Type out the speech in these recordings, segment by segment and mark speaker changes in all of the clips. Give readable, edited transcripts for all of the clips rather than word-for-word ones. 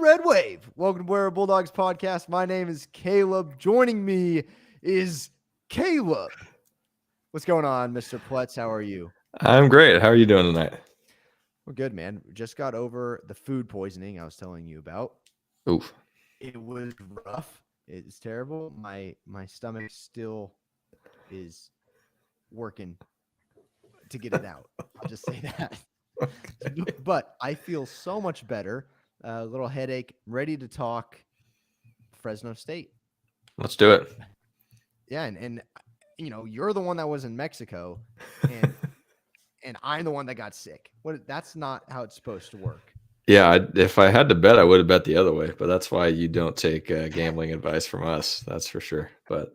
Speaker 1: Red Wave. Welcome to Where Bulldogs podcast. My name is Caleb. Joining me is Caleb. What's going on, Mr. Pletz? How are you?
Speaker 2: I'm great. How are you doing tonight?
Speaker 1: We're good, man. Just got over the food poisoning I was telling you about.
Speaker 2: Oof.
Speaker 1: It was rough. It's terrible. My stomach still is working to get it out. I'll just say that. But I feel so much better. A little headache. Ready to talk Fresno State.
Speaker 2: Let's do it.
Speaker 1: Yeah, and you know, you're the one that was in Mexico, and I'm the one that got sick. That's not how it's supposed to work.
Speaker 2: Yeah, if I had to bet, I would have bet the other way. But that's why you don't take gambling advice from us. That's for sure. But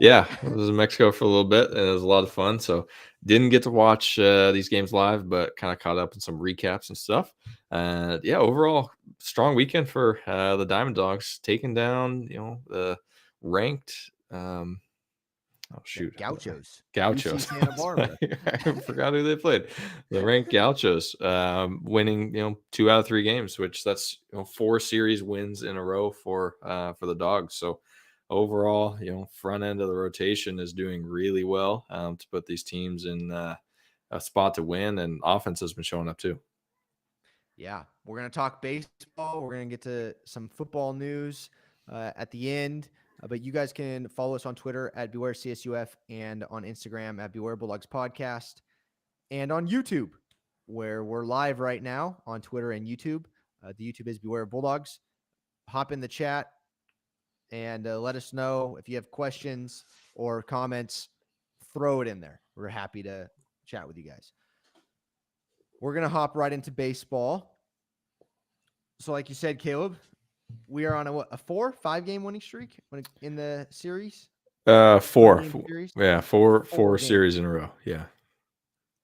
Speaker 2: yeah, I was in Mexico for a little bit, and it was a lot of fun. So didn't get to watch these games live, but kind of caught up in some recaps and stuff. Yeah, overall strong weekend for the Diamond Dogs, taking down the ranked. Oh shoot,
Speaker 1: Gauchos.
Speaker 2: Gauchos.
Speaker 1: UC Santa Barbara.
Speaker 2: I forgot who they played. The ranked Gauchos, winning 2 out of 3 games, which that's 4 series wins in a row for the Dogs. So overall, front end of the rotation is doing really well to put these teams in a spot to win, and offense has been showing up too.
Speaker 1: Yeah, we're gonna talk baseball. We're gonna get to some football news at the end. But you guys can follow us on Twitter at BewareCSUF and on Instagram at Beware Bulldogs Podcast and on YouTube, where we're live right now on Twitter and YouTube. The YouTube is Beware Bulldogs. Hop in the chat and let us know if you have questions or comments. Throw it in there. We're happy to chat with you guys. We're going to hop right into baseball. So like you said, Caleb, we are on a 4-5 game winning streak in the series.
Speaker 2: 4.
Speaker 1: Series?
Speaker 2: Yeah, four
Speaker 1: games.
Speaker 2: series in a row. Yeah.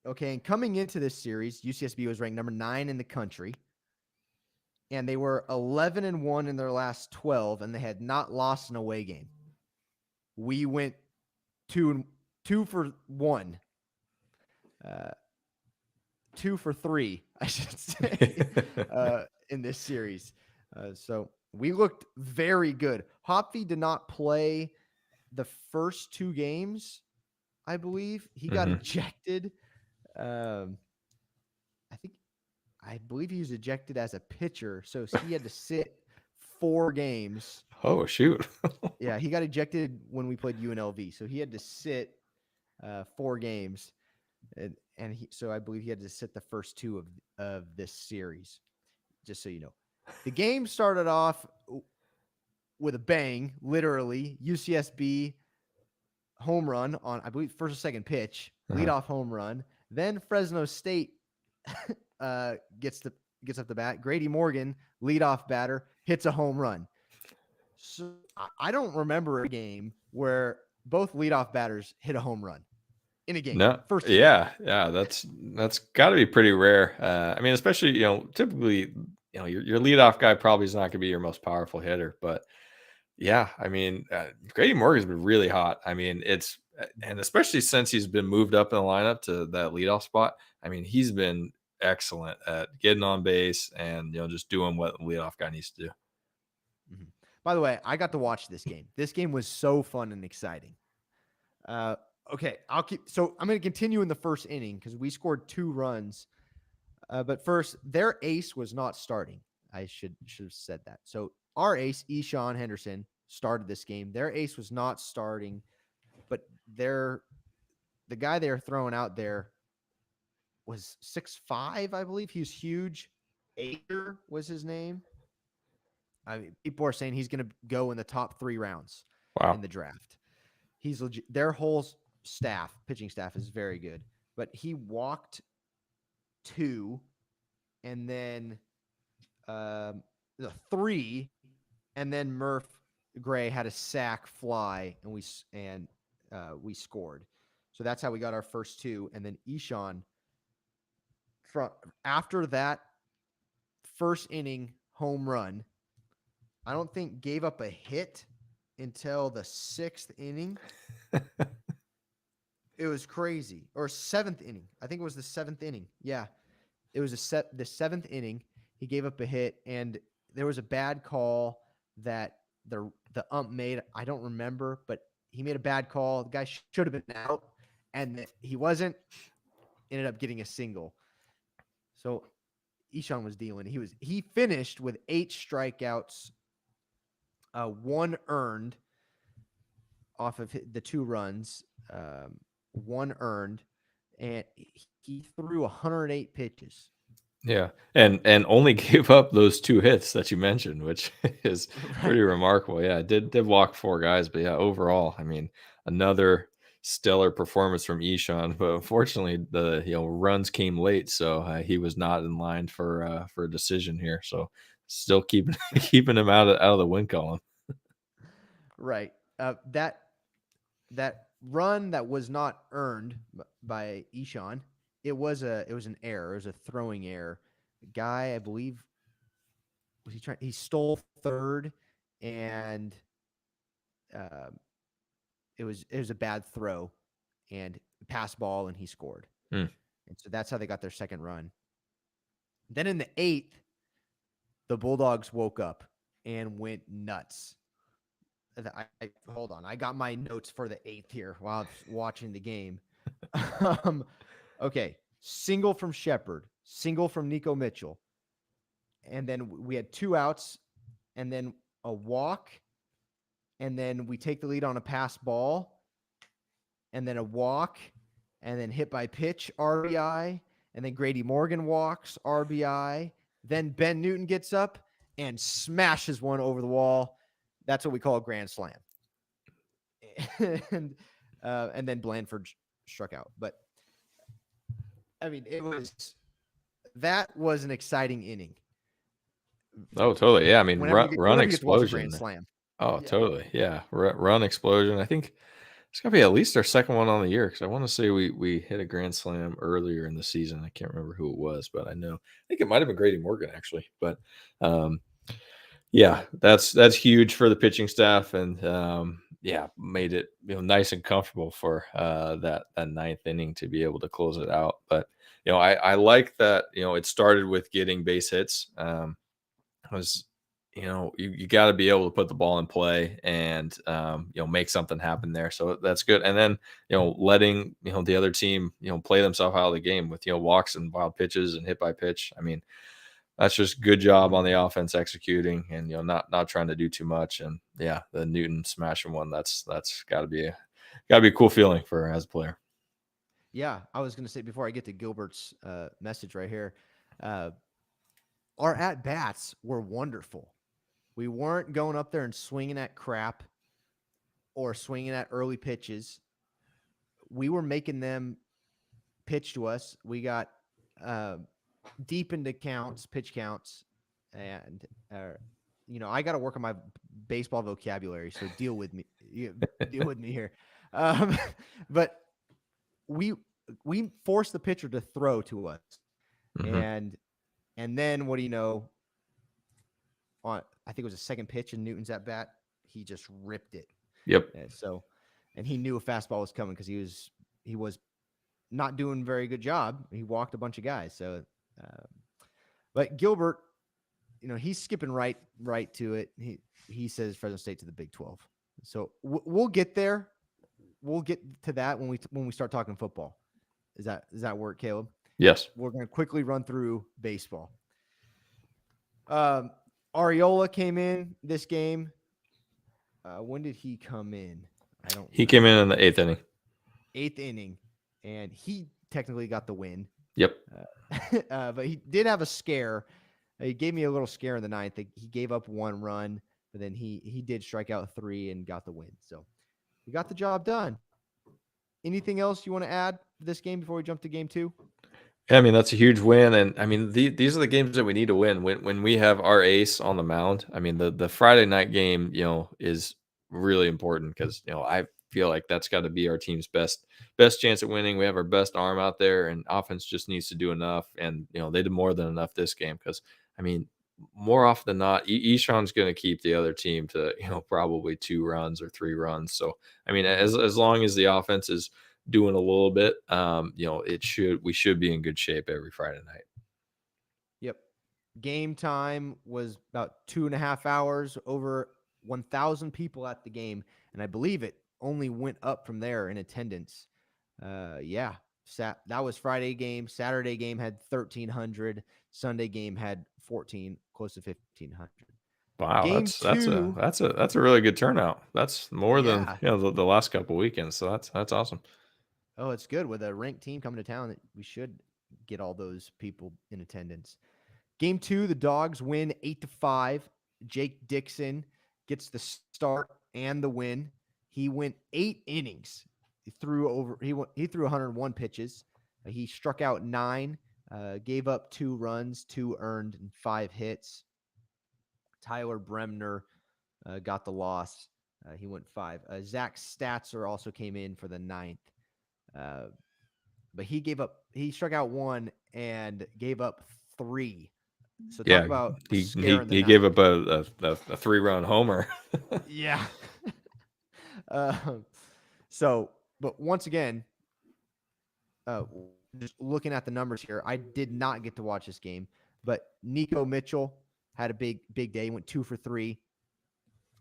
Speaker 1: Okay, and coming into this series, UCSB was ranked number 9 in the country, and they were 11-1 in their last 12, and they had not lost an away game. We went 2 for 1, 2 for 3, I should say, in this series. So we looked very good. Hopfe did not play the first 2 games, I believe. He got ejected. I believe he was ejected as a pitcher, so he had to sit 4 games.
Speaker 2: Oh, shoot.
Speaker 1: Yeah, he got ejected when we played UNLV, so he had to sit 4 games, so I believe he had to sit the first 2 of this series. Just so you know, the game started off with a bang, literally. UCSB home run on, I believe, first or second pitch, leadoff home run. Then Fresno State gets up the bat. Grady Morgan, leadoff batter, hits a home run. So I don't remember a game where both leadoff batters hit a home run in a game.
Speaker 2: No,
Speaker 1: first
Speaker 2: yeah, that's got to be pretty rare. I mean, especially typically your leadoff guy probably is not going to be your most powerful hitter, but yeah, I mean, Grady Morgan's been really hot. I mean, and especially since he's been moved up in the lineup to that leadoff spot. I mean, he's been excellent at getting on base and just doing what the leadoff guy needs to do.
Speaker 1: Mm-hmm. By the way, I got to watch this game. This game was so fun and exciting. Okay, I'm going to continue in the first inning because we scored 2 runs. But first, their ace was not starting. I should have said that. So our ace, Eshawn Henderson, started this game. Their ace was not starting, but the guy they were throwing out there was 6'5", I believe. He was huge. Aker was his name. I mean, people are saying he's going to go in the top 3 rounds in the draft. He's legit. Their whole pitching staff is very good, but he walked 2 and then the 3, and then Murph Gray had a sack fly, and we scored. So that's how we got our first 2. And then Eshawn, after that first inning home run, I don't think gave up a hit until the 6th inning. It was crazy. Or 7th inning. I think it was the 7th inning. Yeah. It was the 7th inning. He gave up a hit, and there was a bad call that the ump made. I don't remember, but he made a bad call. The guy should have been out, and he wasn't. Ended up getting a single. So Eshawn was dealing. He finished with 8 strikeouts, 1 earned off of the 2 runs, 1 earned, and he threw 108 pitches.
Speaker 2: Yeah, and only gave up those 2 hits that you mentioned, which is pretty
Speaker 1: Right.
Speaker 2: remarkable. Yeah, did walk 4 guys, but yeah, overall, I mean, another stellar performance from Eshawn. But unfortunately, the runs came late, so he was not in line for a decision here. So still keeping keeping him out of the win column.
Speaker 1: Right. That run that was not earned by Eshawn, it was an error. It was a throwing error. The guy, I believe, he stole third, and uh, it was a bad throw and pass ball, and he scored.
Speaker 2: Hmm.
Speaker 1: And so that's how they got their second run. Then in the 8th, the Bulldogs woke up and went nuts. Hold on. I got my notes for the 8th here while I was watching the game. Okay. Single from Shepard, single from Nico Mitchell. And then we had 2 outs, and then a walk. And then we take the lead on a pass ball, and then a walk, and then hit by pitch, RBI. And then Grady Morgan walks, RBI. Then Ben Newton gets up and smashes one over the wall. That's what we call a grand slam. And then Blandford struck out. But I mean, that was an exciting inning.
Speaker 2: Oh, totally. Yeah, I mean, run
Speaker 1: whenever you get to watch a
Speaker 2: explosion.
Speaker 1: grand slam.
Speaker 2: Oh,
Speaker 1: Yeah.
Speaker 2: totally. Yeah, run explosion. I think it's gonna be at least our second one on the year because I want to say we hit a grand slam earlier in the season. I can't remember who it was, but I think it might have been Grady Morgan actually. But yeah, that's huge for the pitching staff, and yeah, made it nice and comfortable for that 9th inning to be able to close it out. But I like that it started with getting base hits. Was you got to be able to put the ball in play and make something happen there, so that's good. And then letting the other team play themselves out of the game with walks and wild pitches and hit by pitch. I mean, that's just good job on the offense executing and not trying to do too much. And yeah, the Newton smashing one, that's got to be a cool feeling for as a player.
Speaker 1: Yeah, I was going to say before I get to Gilbert's message right here, our at bats were wonderful. We weren't going up there and swinging at crap or swinging at early pitches. We were making them pitch to us. We got deep into pitch counts, and I got to work on my baseball vocabulary. So deal with me. Deal with me here. But we forced the pitcher to throw to us,
Speaker 2: Mm-hmm.
Speaker 1: and then what do you know? I think it was a second pitch in Newton's at bat. He just ripped it.
Speaker 2: Yep.
Speaker 1: And he knew a fastball was coming because he was not doing a very good job. He walked a bunch of guys. So, but Gilbert, he's skipping right to it. He says Fresno State to the Big 12. So we'll get there. We'll get to that when we start talking football. Does that work, Caleb?
Speaker 2: Yes.
Speaker 1: We're going to quickly run through baseball. Ariola came in this game. When did he come in? I don't.
Speaker 2: He came in the 8th inning.
Speaker 1: 8th inning, and he technically got the win.
Speaker 2: Yep.
Speaker 1: But he did have a scare. He gave me a little scare in the 9th. He gave up 1 run, but then he did strike out 3 and got the win. So he got the job done. Anything else you want to add to this game before we jump to game 2?
Speaker 2: Yeah, I mean, that's a huge win, and I mean, these are the games that we need to win. When we have our ace on the mound, I mean, the Friday night game, is really important because I feel like that's got to be our team's best chance at winning. We have our best arm out there, and offense just needs to do enough, and they did more than enough this game because I mean, more often than not, Eshawn's going to keep the other team to probably 2 runs or 3 runs. So I mean, as long as the offense is doing a little bit, we should be in good shape every Friday night.
Speaker 1: Yep. Game time was about 2.5 hours, over 1,000 people at the game. And I believe it only went up from there in attendance. Yeah, that was Friday game. Saturday game had 1,300. Sunday game had 14, close to 1,500.
Speaker 2: Wow,
Speaker 1: Game two,
Speaker 2: that's a really good turnout. That's more than
Speaker 1: yeah.
Speaker 2: the last couple weekends. So that's awesome.
Speaker 1: Oh, it's good with a ranked team coming to town. That we should get all those people in attendance. Game two, the Dogs win 8-5. Jake Dixon gets the start and the win. He went 8 innings. He threw 101 pitches. He struck out 9, gave up 2 runs, 2 earned, and 5 hits. Tyler Bremner got the loss. He went 5. Zach Statzer also came in for the ninth. But he struck out 1 and gave up 3. So talk
Speaker 2: Yeah,
Speaker 1: about
Speaker 2: he he
Speaker 1: scaring the
Speaker 2: he gave
Speaker 1: ninth.
Speaker 2: up a 3-run homer.
Speaker 1: Yeah. um, so, but once again, uh, just looking at the numbers here, I did not get to watch this game, but Nico Mitchell had a big day. He went 2 for 3.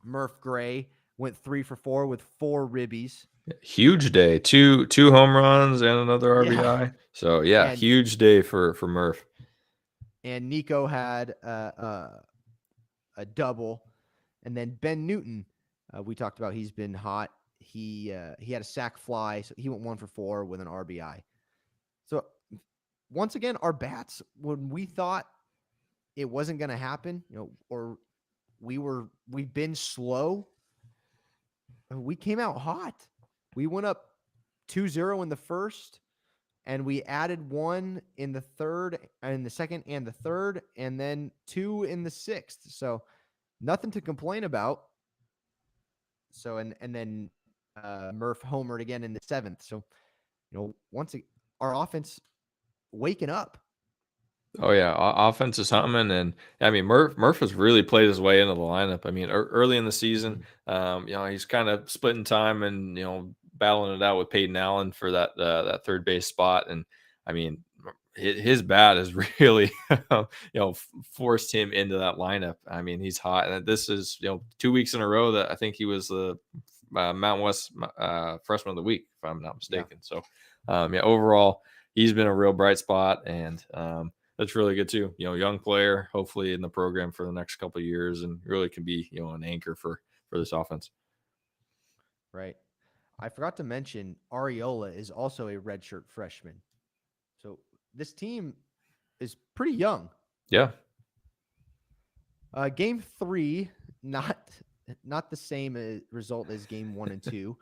Speaker 1: Murph Gray went 3 for 4 with 4 ribbies.
Speaker 2: Huge day. Two home runs and another
Speaker 1: Yeah,
Speaker 2: RBI. So yeah,
Speaker 1: and
Speaker 2: huge day for Murph.
Speaker 1: Nico had a double, and then Ben Newton, we talked about. He's been hot. He had a sac fly, so he went 1 for 4 with an RBI. So once again, our bats, when we thought it wasn't going to happen, or we've been slow, we came out hot. We went up 2-0 in the first, and we added 1 in the third, in the second and the third, and then 2 in the sixth. So nothing to complain about. So and then Murph homered again in the seventh. So our offense waking up.
Speaker 2: Oh yeah, offense is something, and I mean Murph has really played his way into the lineup. I mean, early in the season, he's kind of splitting time and battling it out with Peyton Allen for that third base spot, and I mean his bat has really forced him into that lineup. I mean he's hot, and this is 2 weeks in a row that I think he was the Mountain West Freshman of the Week, if I'm not
Speaker 1: Yeah.
Speaker 2: mistaken. So overall he's been a real bright spot, and that's really good too. Young player, hopefully in the program for the next couple of years, and really can be an anchor for this offense.
Speaker 1: Right. I forgot to mention Ariola is also a redshirt freshman. So this team is pretty young.
Speaker 2: Yeah.
Speaker 1: Game 3, not the same result as game 1 and 2.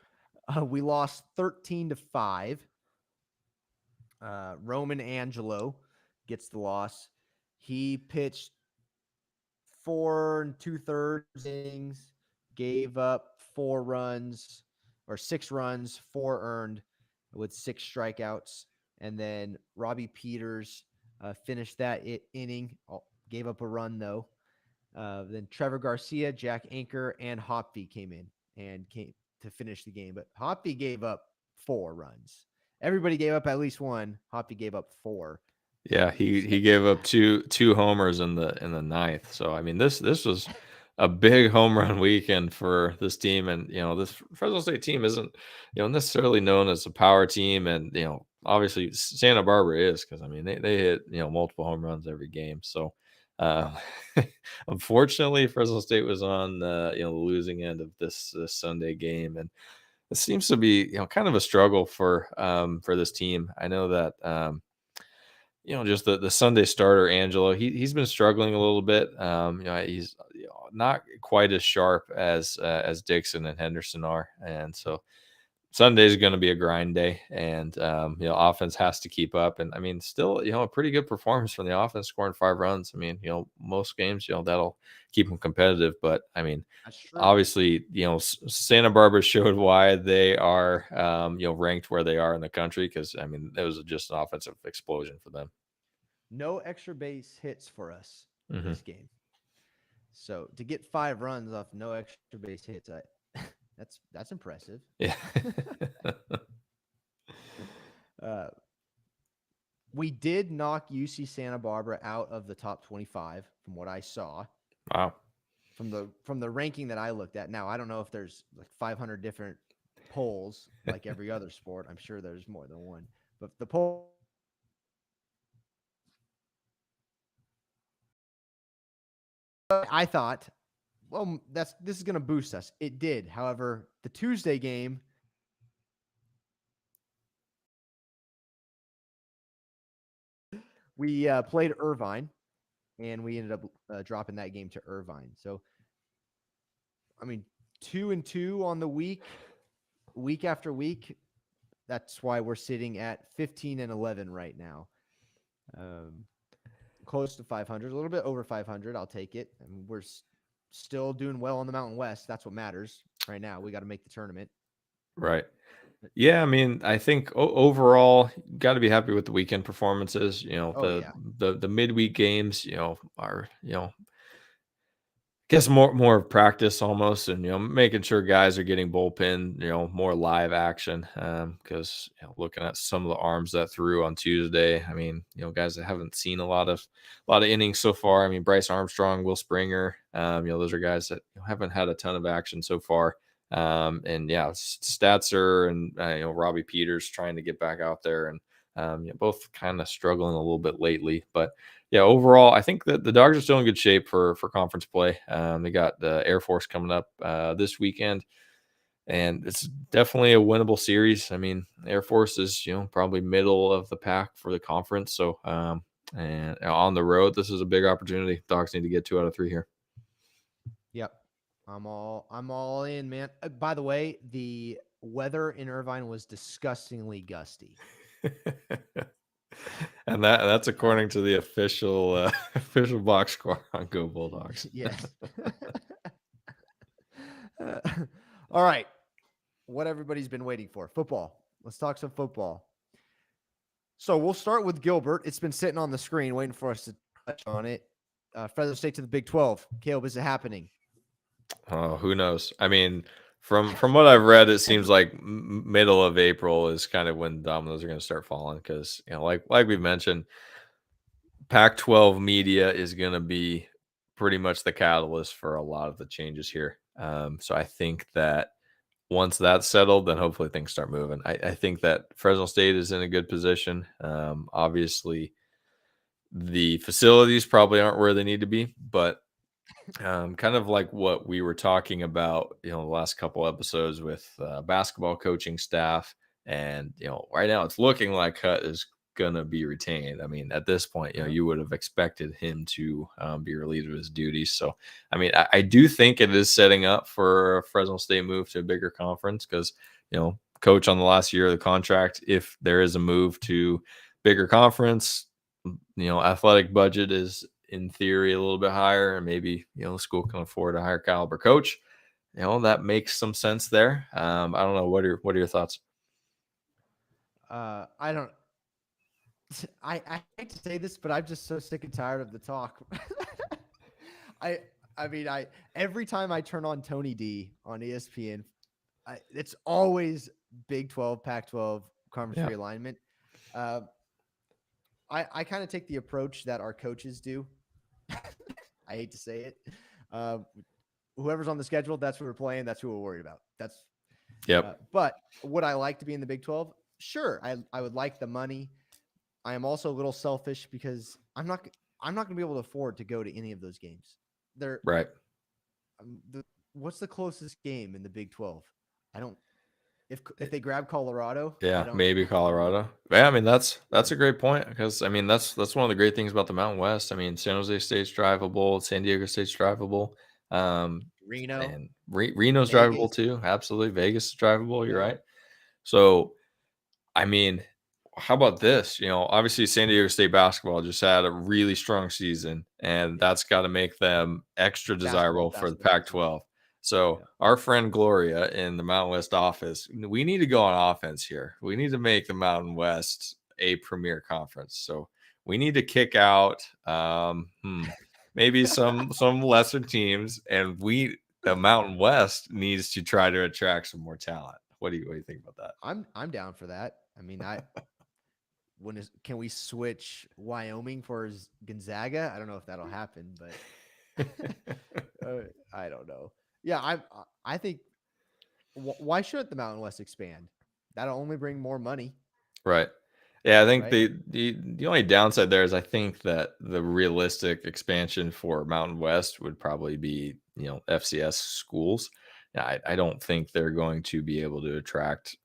Speaker 1: We lost 13-5. Roman Angelo gets the loss. He pitched 4 2/3 innings, gave up 4 runs or 6 runs, 4 earned with 6 strikeouts. And then Robbie Peters finished that inning, gave up a run though. Then Trevor Garcia, Jack Anchor, and Hoppy came in and came to finish the game. But Hoppy gave up 4 runs. Everybody gave up at least 1. Hoppy gave up 4.
Speaker 2: Yeah, he gave up two homers in the ninth. So I mean this was a big home run weekend for this team, and this Fresno State team isn't necessarily known as a power team, and obviously Santa Barbara is, because I mean they hit multiple home runs every game. So uh, unfortunately Fresno State was on the losing end of this Sunday game, and it seems to be kind of a struggle for this team. I know that just the Sunday starter, Angelo, he's been struggling a little bit. He's not quite as sharp as Dixon and Henderson are, and so Sunday is going to be a grind day, and offense has to keep up. And I mean, still, a pretty good performance from the offense, scoring 5 runs. I mean, most games, that'll keep them competitive. But I mean,
Speaker 1: That's true.
Speaker 2: obviously, Santa Barbara showed why they are, ranked where they are in the country, because I mean, it was just an offensive explosion for them.
Speaker 1: No extra base hits for us
Speaker 2: Mm-hmm.
Speaker 1: this game. So to get 5 runs off no extra base hits, that's impressive.
Speaker 2: Yeah.
Speaker 1: uh, We did knock UC Santa Barbara out of the top 25 from what I saw
Speaker 2: Wow.
Speaker 1: from the ranking that I looked at. Now, I don't know if there's like 500 different polls like every other sport. I'm sure there's more than one. But the poll I thought, well, this is going to boost us. It did. However, the Tuesday game we played Irvine, and we ended up dropping that game to Irvine. So, I mean, 2-2 on the week after week. That's why we're sitting at 15-11 right now. Close to 500, a little bit over 500. I'll take it. I mean, we're still doing well on the Mountain West. That's what matters right now. We got to make the tournament.
Speaker 2: Right. Yeah, I mean, I think overall, got to be happy with the weekend performances. You know,
Speaker 1: Oh yeah,
Speaker 2: the midweek games, you know, are guess more practice almost, and making sure guys are getting bullpen, more live action. Because looking at some of the arms that threw on Tuesday, I mean, guys that haven't seen a lot of innings so far. I mean, Bryce Armstrong, Will Springer, those are guys that haven't had a ton of action so far. And yeah, Statzer and Robbie Peters trying to get back out there, and both kind of struggling a little bit lately, but yeah, overall, I think that the Dogs are still in good shape for conference play. They got the Air Force coming up this weekend, and it's definitely a winnable series. I mean, Air Force is probably middle of the pack for the conference, so and on the road, this is a big opportunity. Dogs need to get 2 out of 3 here.
Speaker 1: yep. I'm all in, man. By the way, the weather in Irvine was disgustingly gusty.
Speaker 2: And that's according to the official official box score on Go Bulldogs.
Speaker 1: Yes. All right. What everybody's been waiting for. Football. Let's talk some football. So we'll start with Gilbert. It's been sitting on the screen waiting for us to touch on it. Fresno State to the Big 12. Caleb, is it happening?
Speaker 2: Oh, who knows? I mean, from what I've read, it seems like middle of April is kind of when dominoes are going to start falling because like we mentioned, Pac-12 media is going to be pretty much the catalyst for a lot of the changes here. So I think that once that's settled, then hopefully things start moving. I think that Fresno State is in a good position. Obviously, the facilities probably aren't where they need to be, but kind of like what we were talking about, the last couple episodes with basketball coaching staff, and right now it's looking like Hutt is gonna be retained. I mean, at this point, you would have expected him to be relieved of his duties. So, I mean, I do think it is setting up for a Fresno State move to a bigger conference because coach on the last year of the contract. If there is a move to bigger conference, athletic budget is in theory a little bit higher, and maybe the school can afford a higher caliber coach. That makes some sense there. I don't know. What are your thoughts?
Speaker 1: I don't. I hate to say this, but I'm just so sick and tired of the talk. I mean, every time I turn on Tony D on ESPN, it's always Big 12, Pac-12 conference realignment. I kind of take the approach that our coaches do. I hate to say it. Whoever's on the schedule, that's who we're playing. That's who we're worried about. But would I like to be in the Big 12? Sure. I would like the money. I am also a little selfish because I'm not going to be able to afford to go to any of those games. They're
Speaker 2: right.
Speaker 1: What's the closest game in the Big 12? I don't. If they grab Colorado,
Speaker 2: maybe Colorado. Yeah, I mean that's a great point because I mean that's one of the great things about the Mountain West. I mean, San Jose State's drivable, San Diego State's drivable,
Speaker 1: Reno
Speaker 2: and Reno's drivable too. Absolutely, Vegas is drivable. You're right. So, I mean, how about this? Obviously San Diego State basketball just had a really strong season, and that's got to make them extra desirable for the Pac-12. So our friend Gloria in the Mountain West office, we need to go on offense here. We need to make the Mountain West a premier conference. So we need to kick out maybe some lesser teams, and the Mountain West needs to try to attract some more talent. What do you think about that?
Speaker 1: I'm down for that. I mean, can we switch Wyoming for Gonzaga? I don't know if that'll happen, but I don't know. Yeah, I think why shouldn't the Mountain West expand? That'll only bring more money,
Speaker 2: Right. Yeah, I think
Speaker 1: right?
Speaker 2: the only downside there is I think that the realistic expansion for Mountain West would probably be, FCS schools. Yeah, I don't think they're going to be able to attract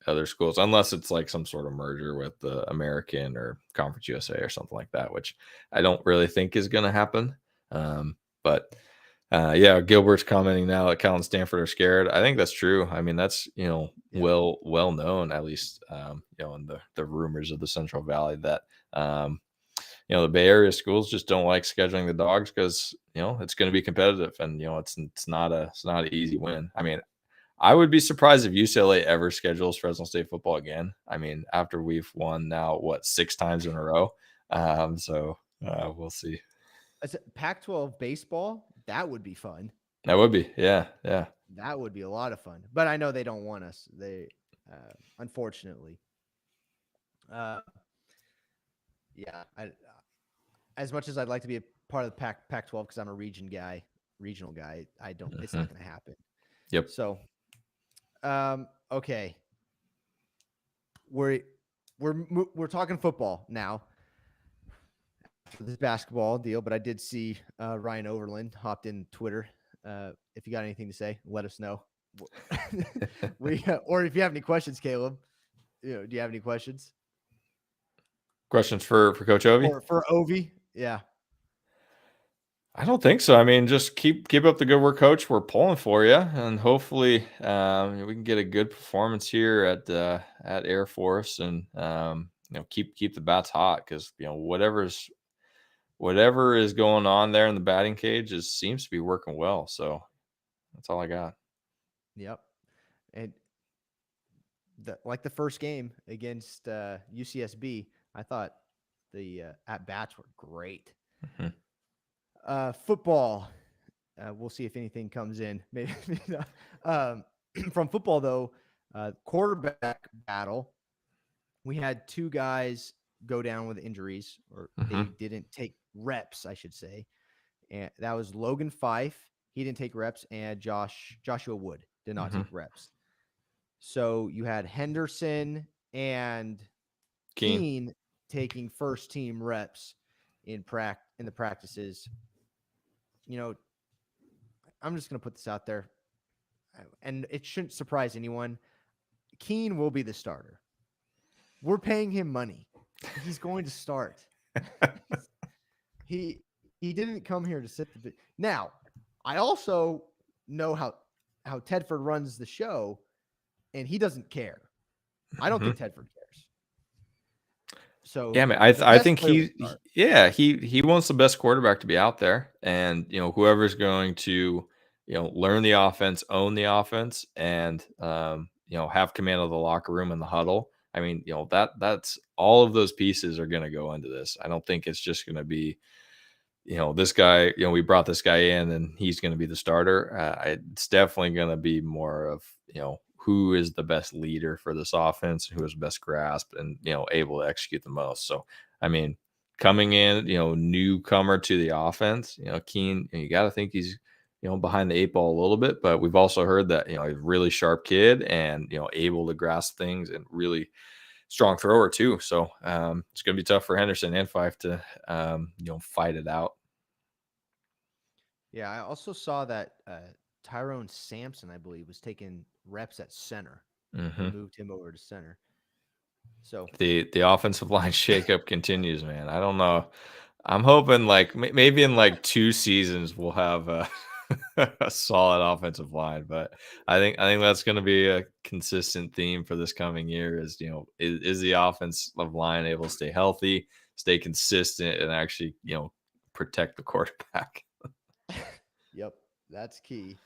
Speaker 2: other schools unless it's like some sort of merger with the American or Conference USA or something like that, which I don't really think is going to happen. But yeah, Gilbert's commenting now that Cal and Stanford are scared. I think that's true. I mean, that's
Speaker 1: Yep.
Speaker 2: well known, at least in the rumors of the Central Valley that the Bay Area schools just don't like scheduling the dogs because it's going to be competitive and it's not an easy win. I mean, I would be surprised if UCLA ever schedules Fresno State football again. I mean, after we've won now 6 times in a row, so we'll see.
Speaker 1: Pac-12 baseball, that would be fun.
Speaker 2: That would be, yeah.
Speaker 1: That would be a lot of fun. But I know they don't want us. They, unfortunately, uh, yeah. As much as I'd like to be a part of the Pac-12 because I'm a regional guy, I don't. It's
Speaker 2: Mhm.
Speaker 1: not going to happen.
Speaker 2: Yep.
Speaker 1: So, okay, we're we're talking football now. For this basketball deal, but I did see Ryan Overland hopped in Twitter. If you got anything to say, let us know. Or if you have any questions, Caleb, do you have any questions
Speaker 2: Questions for Coach Ovi?
Speaker 1: for Ovi? Yeah,
Speaker 2: I don't think so. I mean, just keep up the good work, Coach. We're pulling for you, and hopefully, we can get a good performance here at Air Force, and keep the bats hot because whatever is going on there in the batting cage seems to be working well. So that's all I got.
Speaker 1: yep. And like the first game against UCSB, I thought the at bats were great.
Speaker 2: Mhm.
Speaker 1: Football. We'll see if anything comes in. Maybe not. From football though, quarterback battle. We had two guys go down with injuries, or they
Speaker 2: Mhm.
Speaker 1: didn't take reps, I should say. And that was Logan Fife. He didn't take reps, and Joshua Wood did not
Speaker 2: Mhm.
Speaker 1: take reps. So you had Henderson and
Speaker 2: Keen.
Speaker 1: Keene taking first team reps in the practices. I'm just going to put this out there, and it shouldn't surprise anyone. Keene will be the starter. We're paying him money. He's going to start. he he didn't come here to sit the. Now, I also know how Tedford runs the show, and he doesn't care. I don't think
Speaker 2: Mhm.
Speaker 1: Tedford cares. So
Speaker 2: Yeah, man.
Speaker 1: the
Speaker 2: I
Speaker 1: best
Speaker 2: think
Speaker 1: player will start.
Speaker 2: he wants the best quarterback to be out there, and whoever's going to learn the offense, own the offense, and have command of the locker room and the huddle. I mean, that's all of those pieces are going to go into this. I don't think it's just going to be this guy. We brought this guy in and he's going to be the starter. It's definitely going to be more of who is the best leader for this offense, who has the best grasp, and able to execute the most. So, I mean, coming in, newcomer to the offense, Keen, you got to think he's behind the 8 ball a little bit, but we've also heard that he's a really sharp kid and able to grasp things and really strong thrower too. So it's going to be tough for Henderson and Fife to fight it out.
Speaker 1: Yeah, I also saw that Tyrone Sampson, I believe, was taking reps at center. They
Speaker 2: Hmm.
Speaker 1: moved him over to center. So
Speaker 2: The offensive line shakeup continues, man. I don't know. I'm hoping like maybe in like 2 seasons we'll have a solid offensive line, but I think that's going to be a consistent theme for this coming year. Is is the offensive line able to stay healthy, stay consistent, and actually protect the quarterback?
Speaker 1: yep, that's key.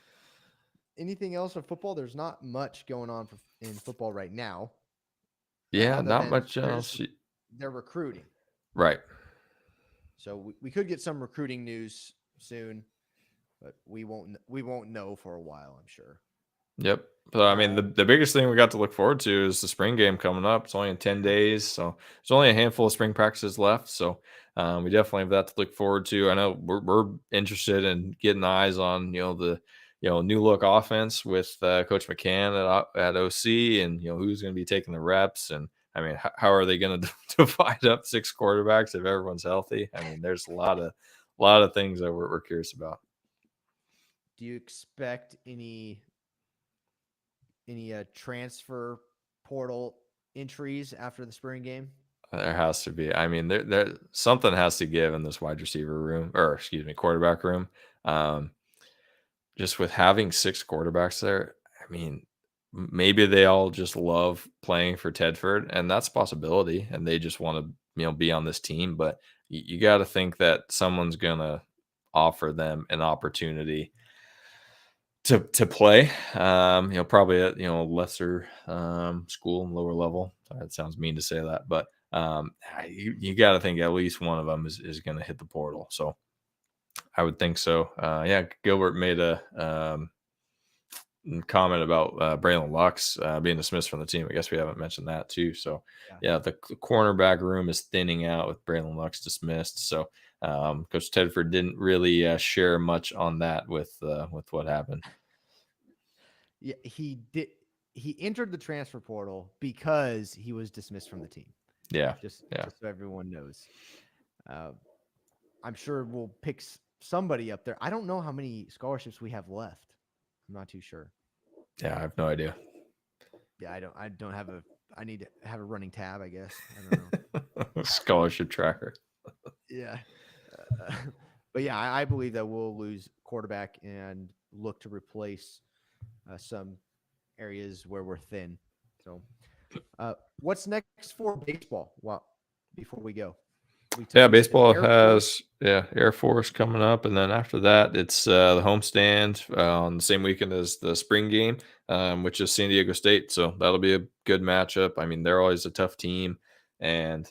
Speaker 1: Anything else for football? There's not much going on in football right now,
Speaker 2: Yeah,
Speaker 1: other
Speaker 2: not
Speaker 1: than
Speaker 2: much else.
Speaker 1: they're recruiting.
Speaker 2: Right.
Speaker 1: So we could get some recruiting news soon, but we won't know for a while, I'm sure.
Speaker 2: Yep. So I mean, the biggest thing we got to look forward to is the spring game coming up. It's only in 10 days, so there's only a handful of spring practices left. So we definitely have that to look forward to. I know we're interested in getting eyes on the new look offense with Coach McCann at OC, and who's going to be taking the reps. And I mean, how are they going to divide up 6 quarterbacks if everyone's healthy? I mean, there's a lot of things that we're curious about.
Speaker 1: Do you expect any transfer portal entries after the spring game?
Speaker 2: There has to be. I mean, there something has to give in this wide receiver room, or excuse me, quarterback room. Um, just with having 6 quarterbacks there, I mean, maybe they all just love playing for Tedford, and that's a possibility, and they just want to, be on this team. But you got to think that someone's gonna offer them an opportunity to play, probably at lesser school and lower level. That sounds mean to say that, but you got to think at least one of them is going to hit the portal. So I would think so. Yeah, Gilbert made a comment about Braylon Lux being dismissed from the team. I guess we haven't mentioned that too. So yeah, the cornerback room is thinning out with Braylon Lux dismissed. So Coach Tedford didn't really share much on that with what happened.
Speaker 1: Yeah, he did. He entered the transfer portal because he was dismissed from the team.
Speaker 2: Yeah,
Speaker 1: just so everyone knows. I'm sure we'll pick somebody up there. I don't know how many scholarships we have left. I'm not too sure.
Speaker 2: Yeah, I have no idea.
Speaker 1: Yeah, I don't have I need to have a running tab, I guess. I don't know.
Speaker 2: Scholarship tracker.
Speaker 1: Yeah. But yeah, I believe that we'll lose quarterback and look to replace some areas where we're thin. So, what's next for baseball? Well, before we go,
Speaker 2: baseball has Air Force coming up, and then after that, it's the homestand on the same weekend as the spring game, which is San Diego State. So that'll be a good matchup. I mean, they're always a tough team, and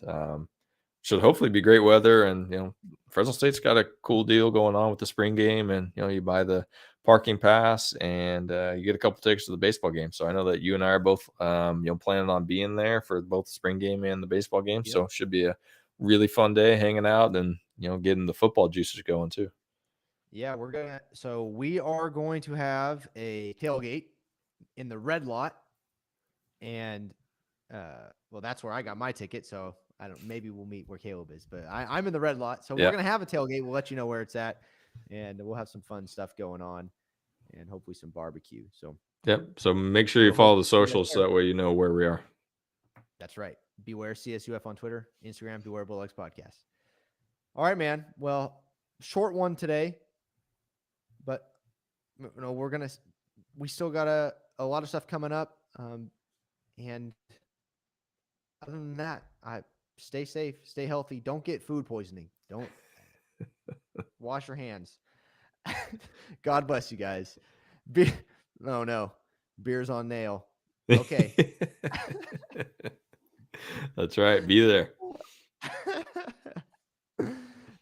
Speaker 2: should hopefully be great weather. And Fresno State's got a cool deal going on with the spring game, and you buy the parking pass and you get a couple tickets to the baseball game. So I know that you and I are both planning on being there for both the spring game and the baseball game. Yep. So it should be a really fun day hanging out and getting the football juices going too.
Speaker 1: Yeah, we are going to have a tailgate in the red lot, and well, that's where I got my ticket. So maybe we'll meet where Caleb is, but I'm in the red lot. So we're going to have a tailgate. We'll let you know where it's at, and we'll have some fun stuff going on and hopefully some barbecue. So,
Speaker 2: yep. So make sure you follow the socials so that way you know where we are.
Speaker 1: That's right. Beware CSUF on Twitter, Instagram, Beware Bulldogs Podcast. All right, man. Well, short one today, but we still got a lot of stuff coming up. And other than that, stay safe, stay healthy. Don't get food poisoning. Don't wash your hands. God bless you guys. No, beer's on nail. Okay.
Speaker 2: That's right. Be there.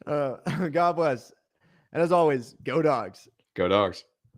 Speaker 1: God bless. And as always, go Dogs.
Speaker 2: Go Dogs.